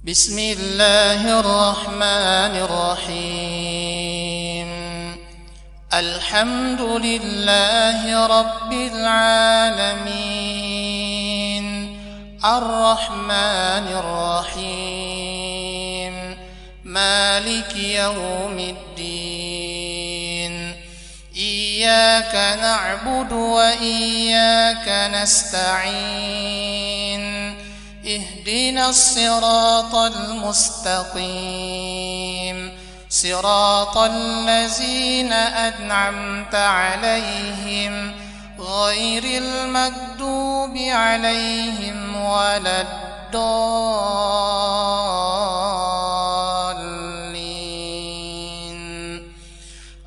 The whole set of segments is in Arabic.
بسم الله الرحمن الرحيم. الحمد لله رب العالمين، الرحمن الرحيم، مالك يوم الدين. إياك نعبد وإياك نستعين. اهدنا الصراط المستقيم، صراط الذين أنعمت عليهم غير المغضوب عليهم ولا الضالين.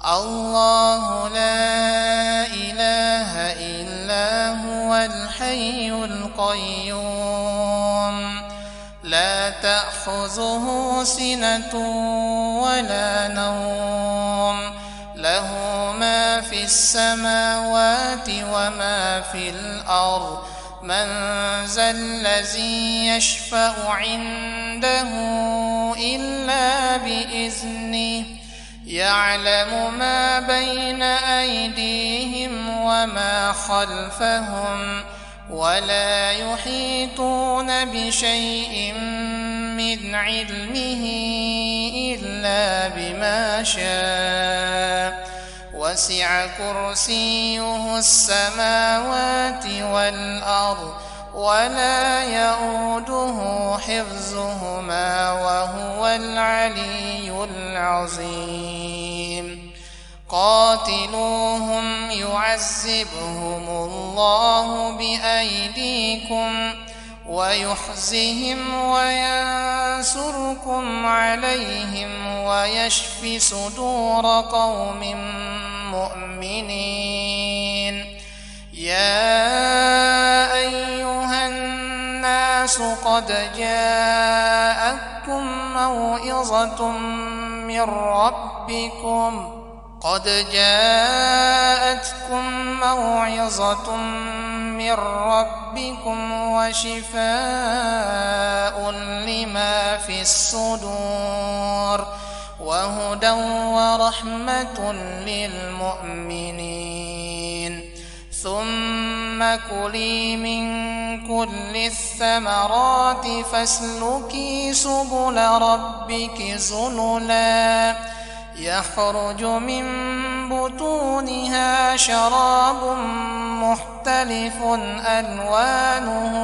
الله لا إله إلا هو الحي القيوم، لا تأخذه سنة ولا نوم، له ما في السماوات وما في الأرض. من ذا الذي يشفع عنده إلا بإذنه، يعلم ما بين أيديهم وما خلفهم، ولا يحيطون بشيء من علمه إلا بما شاء. وسع كرسيه السماوات والأرض، ولا يؤوده حفظهما، وهو العلي العظيم. قاتلوهم يعذبهم الله بأيديكم ويخزهم وينصركم عليهم ويشف صدور قوم مؤمنين. يا أيها الناس قد جاءتكم موعظة من ربكم وشفاء لما في الصدور، وهدى ورحمة للمؤمنين. ثم كلي من كل الثمرات فاسلكي سبل ربك ذللا، يخرج من بطونها شراب مختلف ألوانه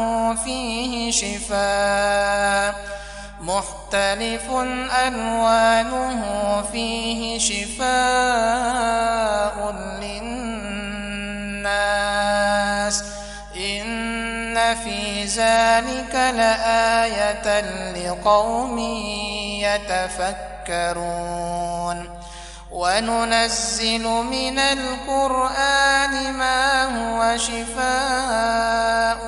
فيه شفاء للناس. إن في ذلك لآية لقوم يتفكرون. وننزل من القرآن ما هو شفاء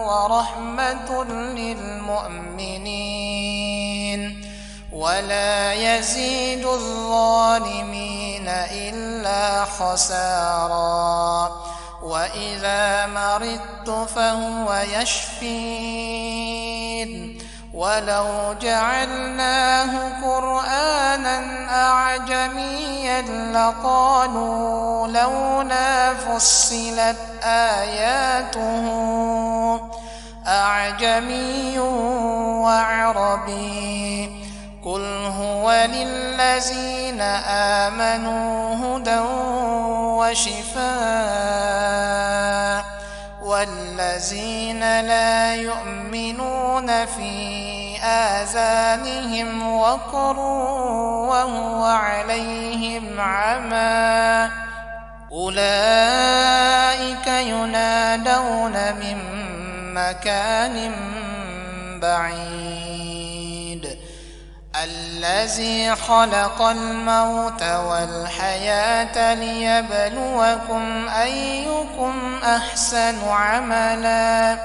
ورحمة للمؤمنين، ولا يزيد الظالمين إلا خسارا. وإذا مرضت فهو يشفين. ولو جعلناه قرآنا أعجميا لقالوا لولا فصلت آياته أعجمي وعربي. قل هو للذين آمنوا هدى وشفاء، والذين لا يؤمنون في آذانهم وقر وهو عليهم عمى، أولئك ينادون من مكان بعيد. الذي خلق الموت والحياة ليبلوكم أيكم أحسن عملا،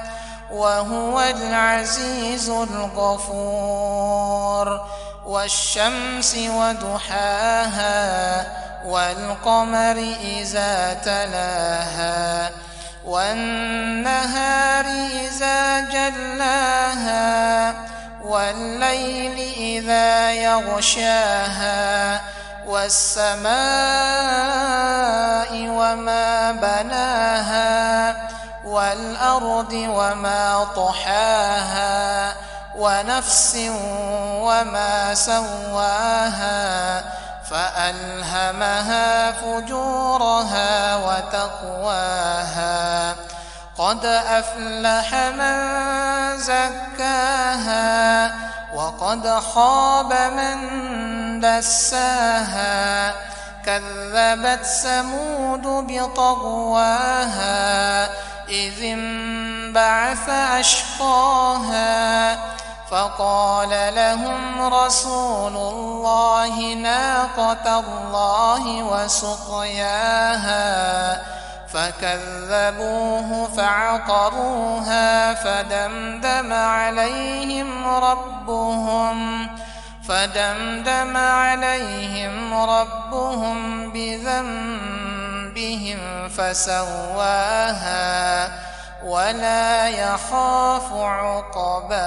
وهو العزيز الغفور. والشمس وضحاها، والقمر إذا تلاها، والنهار إذا جلاها، والليل إذا يغشاها والسماء وما بناها والأرض وما طحاها ونفس وما سواها فألهمها فجورها وتقواها قد أفلح من زكاها وقد خاب من دساها كذبت ثمود بطغواها إذ انبعث أشقاها فقال لهم رسول الله ناقة الله وسقياها فكذبوه فعقروها فدمدم عليهم ربهم بذنبهم فسواها ولا يخاف عقباها.